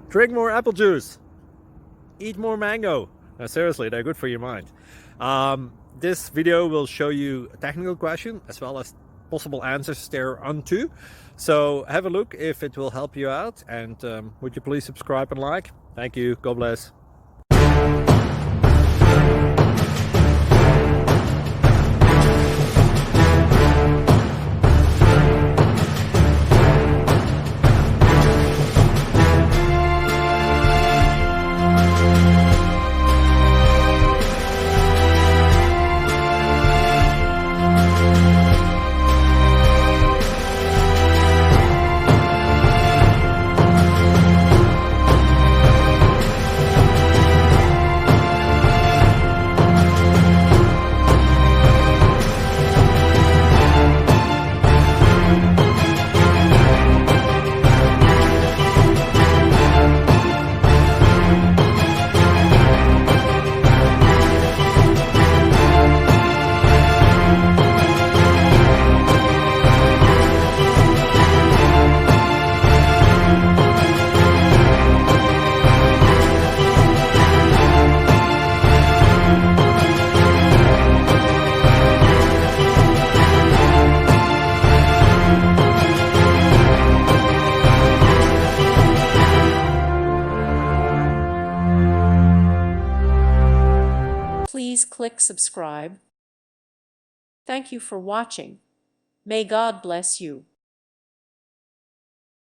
Drink more apple juice. Eat more mango. No, seriously, they're good for your mind. This video will show you a technical question as well as possible answers thereunto. So have a look if it will help you out, and would you please subscribe and like? Thank you. God bless. Please click subscribe. Thank you for watching. May God bless you.